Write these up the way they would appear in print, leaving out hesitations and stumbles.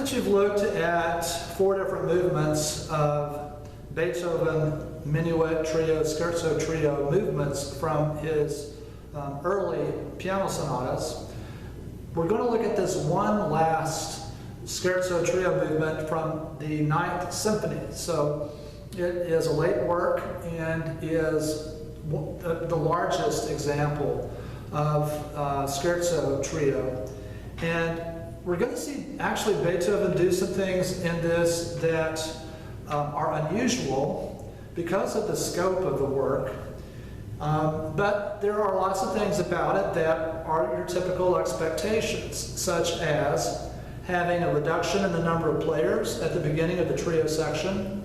Since you've looked at 4 different movements of Beethoven Minuet Trio, Scherzo Trio movements from his early piano sonatas, we're going to look at this one last Scherzo Trio movement from the Ninth Symphony. So it is a late work and is the largest example of Scherzo Trio. And we're going to see actually Beethoven do some things in this that are unusual because of the scope of the work. But there are lots of things about it that are your typical expectations, such as having a reduction in the number of players at the beginning of the trio section,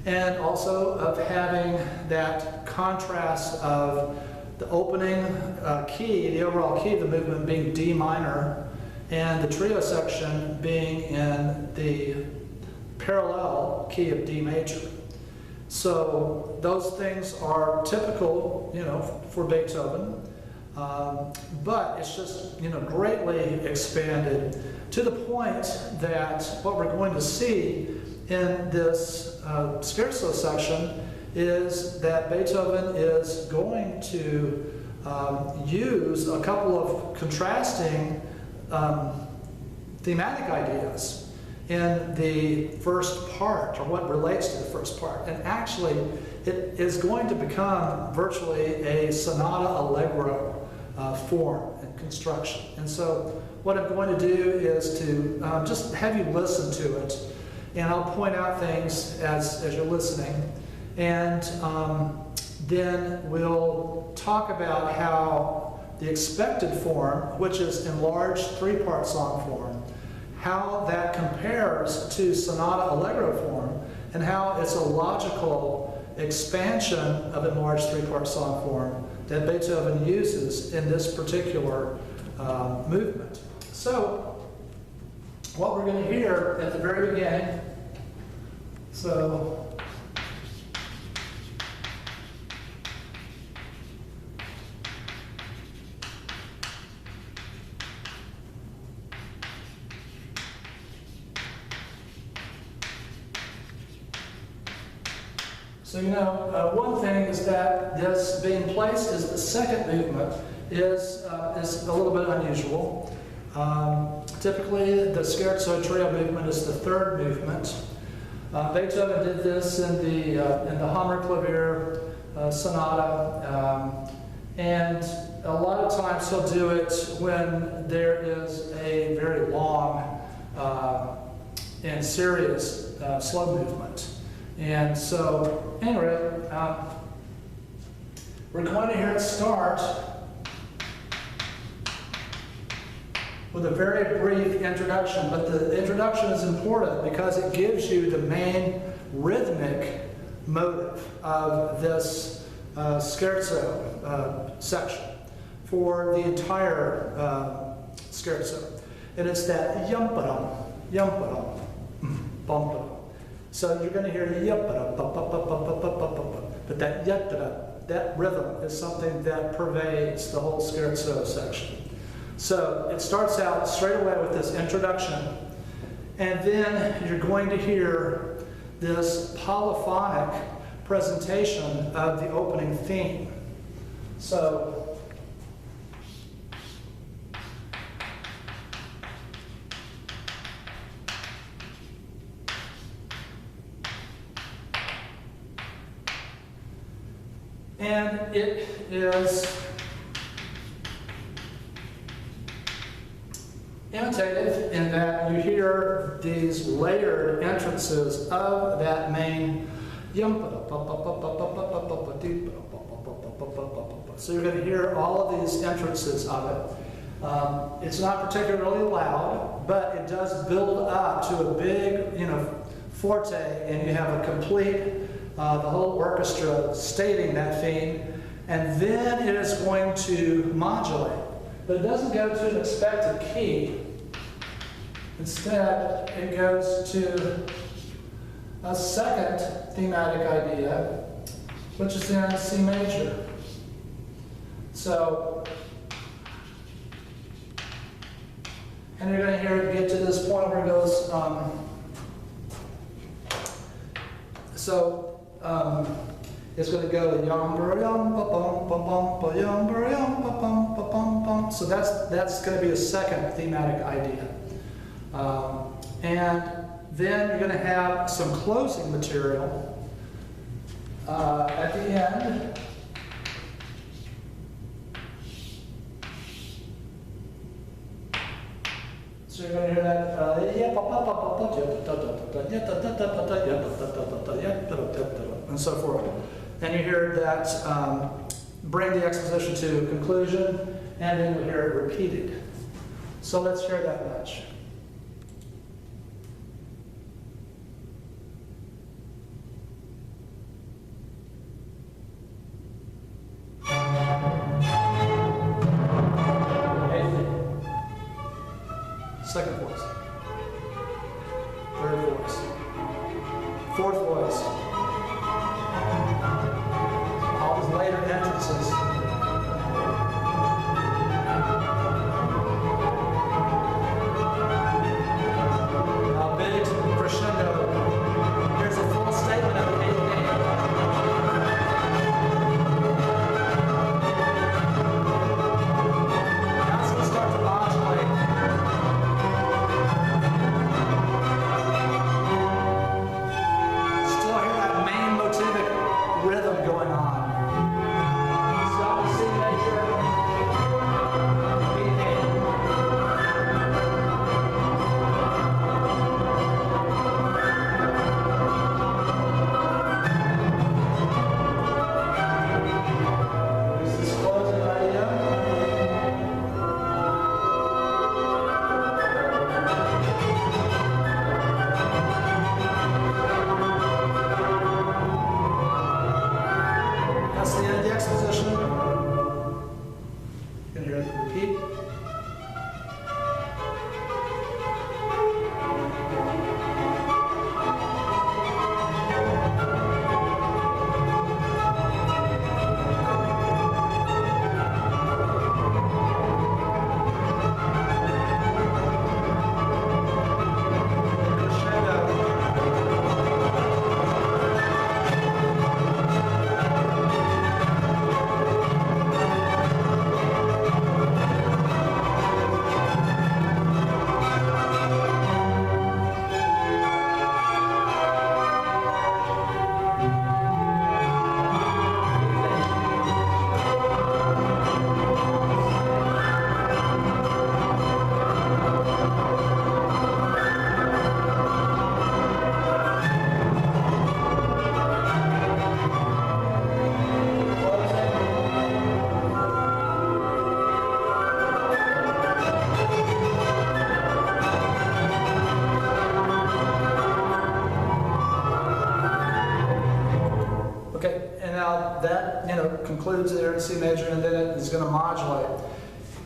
and also of having that contrast of the opening key, the overall key of the movement being D minor, and the trio section being in the parallel key of D major. So those things are typical, for Beethoven, but it's just, greatly expanded to the point that what we're going to see in this scherzo section is that Beethoven is going to use a couple of contrasting thematic ideas in the first part, or what relates to the first part. And actually, it is going to become virtually a sonata allegro form and construction. And so what I'm going to do is to just have you listen to it, and I'll point out things as you're listening, and then we'll talk about how the expected form, which is enlarged 3-part song form, how that compares to sonata allegro form, and how it's a logical expansion of enlarged 3-part song form that Beethoven uses in this particular movement. So, what we're going to hear at the very beginning, one thing is that this being placed as the second movement is a little bit unusual. Typically, the Scherzo Trio movement is the third movement. Beethoven did this in the Hammerklavier Sonata, and a lot of times he'll do it when there is a very long and serious slow movement. And so, anyway, we're going to hear it start with a very brief introduction, but the introduction is important because it gives you the main rhythmic motive of this scherzo section for the entire scherzo. And it's that yum-ba-dum, yum-ba-dum, bum-ba-dum. So you're going to hear yum-ba-dum, but that yum-ba-dum, that rhythm is something that pervades the whole scherzo section. So it starts out straight away with this introduction, and then you're going to hear this polyphonic presentation of the opening theme. So and it is imitative in that you hear these layered entrances of that main yum. So you're going to hear all of these entrances of it. It's not particularly loud, but it does build up to a big, forte, and you have a complete, the whole orchestra stating that theme, and then it is going to modulate. But it doesn't go to an expected key. Instead, it goes to a second thematic idea, which is in C major. So, and you're going to hear it get to this point. point where it goes, it's going to go yum yum ba bum ba bum ba yum ba bum ba bum bum. So that's going to be a second thematic idea. And then you're going to have some closing material at the end. So you're going to hear that, and so forth. And you hear that bring the exposition to conclusion, and then you hear it repeated. So let's hear that much. Second voice, third voice, fourth voice, all these later entrances. Now big crescendo. Here's a full statement of the eighth name. Now it's going to start to modulate. Concludes there in C major, and then it is going to modulate.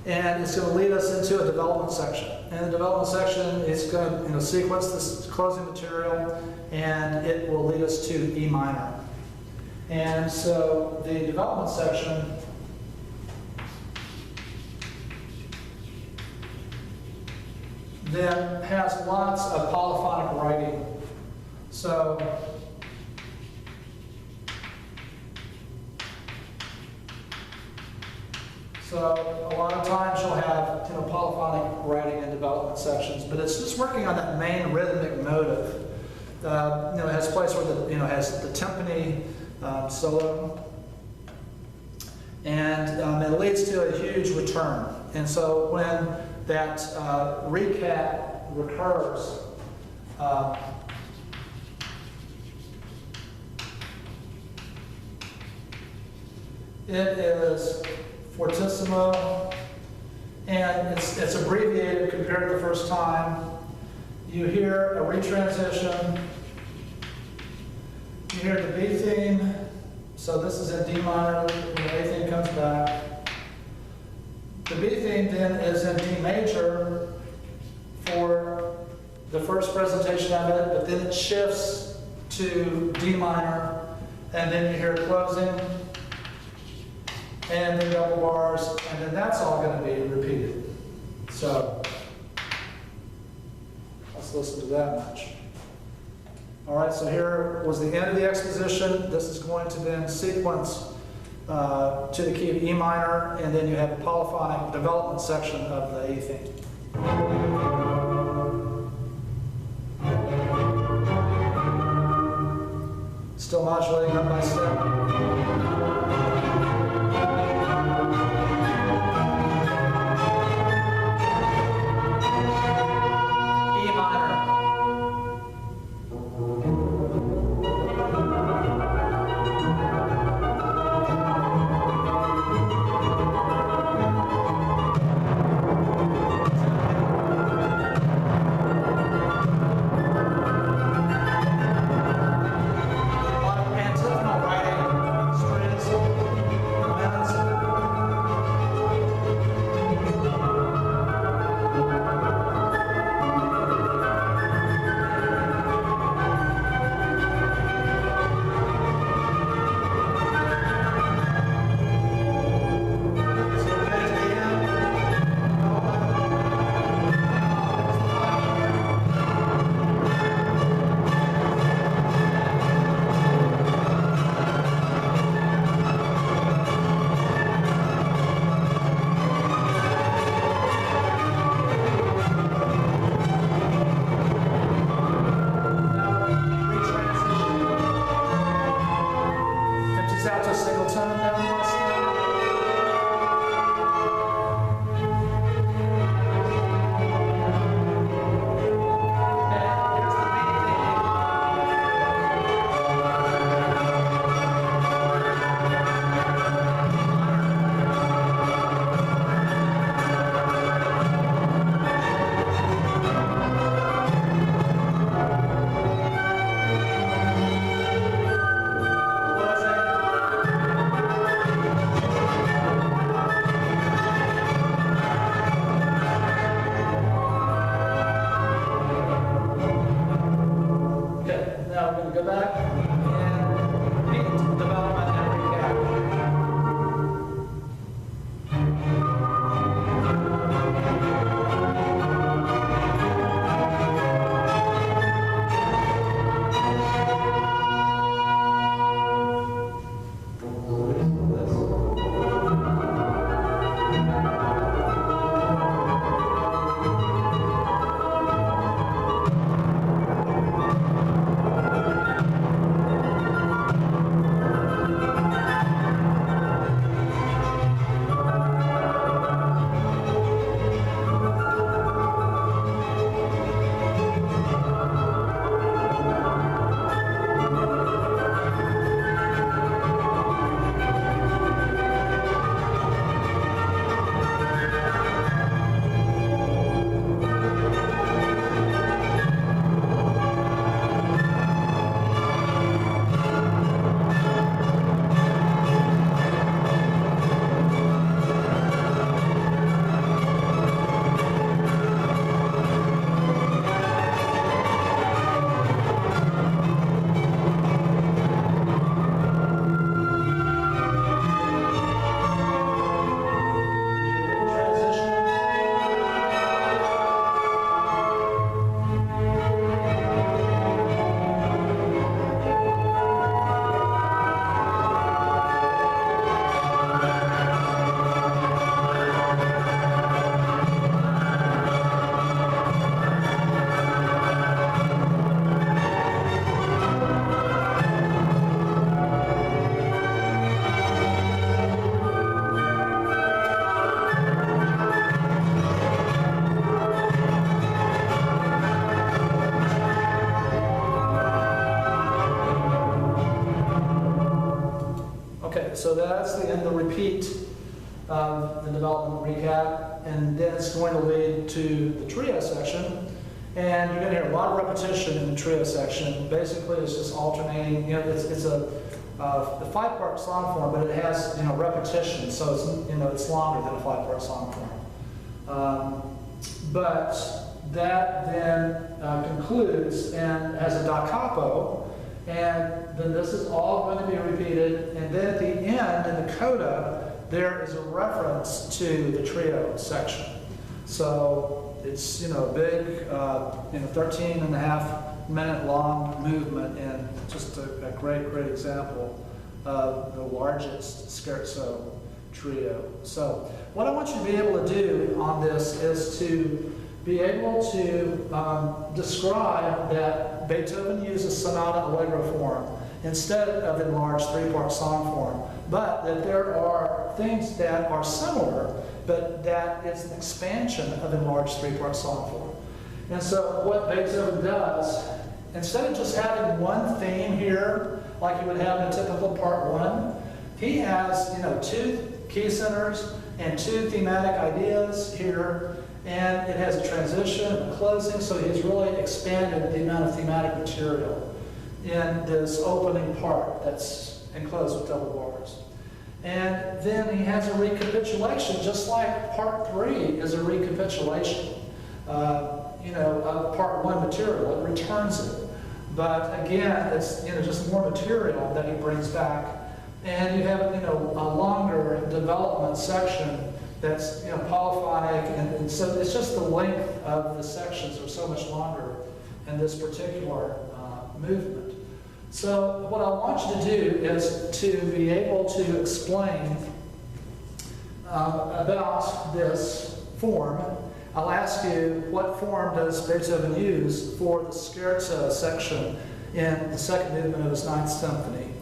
And it's going to lead us into a development section. And the development section is going to sequence this closing material, and it will lead us to E minor. And so the development section then has lots of polyphonic writing. So a lot of times you'll have polyphonic writing in development sections, but it's just working on that main rhythmic motive. It has a place where has the timpani solo, and it leads to a huge return. And so when that recap recurs, it is fortissimo, and it's abbreviated compared to the first time. You hear a retransition. You hear the B theme. So this is in D minor when the A theme comes back. The B theme then is in D major for the first presentation of it, but then it shifts to D minor, and then you hear closing, and then double bars, and then that's all going to be repeated. So Let's listen to that much. All right, so here was the end of the exposition. This is going to then sequence to the key of E minor, and then you have the polyphonic development section of the A theme. Still modulating up by step. E minor. Out to a single tone down the last go back and repeat development and recap. So that's the end of the repeat of the development recap, and then it's going to lead to the trio section. And you're going to hear a lot of repetition in the trio section. Basically, it's just alternating. You know, it's a five-part song form, but it has repetition, so it's longer than a five-part song form. But that then concludes and has a da capo. And then this is all going to be repeated. And then at the end, in the coda, there is a reference to the trio section. So it's, a big, 13 and a half minute long movement, and just a great, great example of the largest scherzo trio. So what I want you to be able to do on this is to be able to describe that Beethoven uses sonata allegro form instead of enlarged three-part song form, but that there are things that are similar, but that it's an expansion of enlarged three-part song form. And so what Beethoven does, instead of just having one theme here, like you would have in a typical part one, he has, two key centers and two thematic ideas here, and it has a transition and a closing, so he's really expanded the amount of thematic material in this opening part that's enclosed with double bars. And then he has a recapitulation, just like part 3 is a recapitulation, of part 1 material. It returns it. But again, it's just more material that he brings back. And you have a longer development section that's polyphonic, and so it's just the length of the sections are so much longer in this particular movement. So what I want you to do is to be able to explain about this form. I'll ask you, what form does Beethoven use for the scherzo section in the second movement of his Ninth Symphony?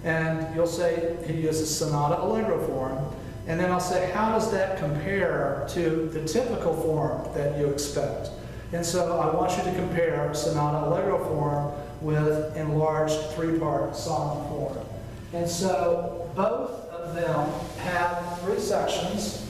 And you'll say he uses sonata allegro form. And then I'll say, how does that compare to the typical form that you expect? And so I want you to compare sonata allegro form with enlarged three-part song form. And so both of them have 3 sections.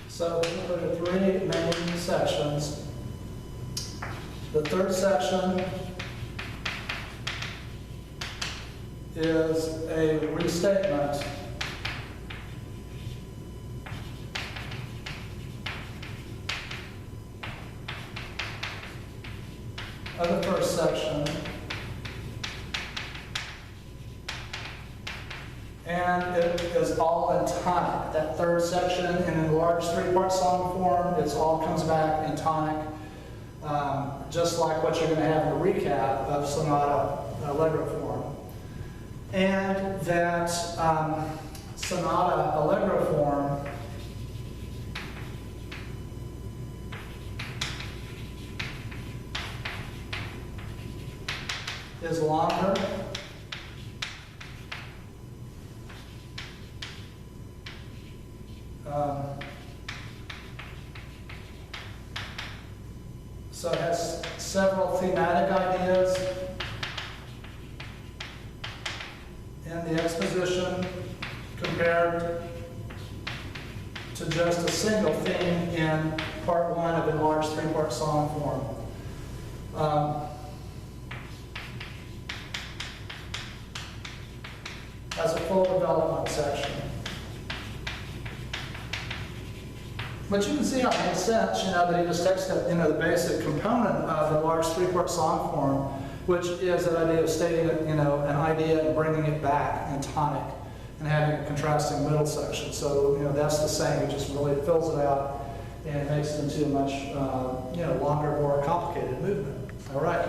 So there are 3 main sections. The third section is a restatement of the first section. And it is all in tonic. That third section in enlarged three-part song form, it all comes back in tonic, just like what you're going to have in a recap of sonata allegro form. And that sonata allegro form is longer. So it has several thematic ideas in the exposition compared to just a single theme in part 1 of enlarged three-part song form. Has a full development section. But you can see how it makes sense, that he just takes the basic component of the enlarged three-part song form, which is that idea of stating, an idea and bringing it back in tonic and having a contrasting middle section. So, that's the same. He just really fills it out and makes it into a much, longer, more complicated movement. All right.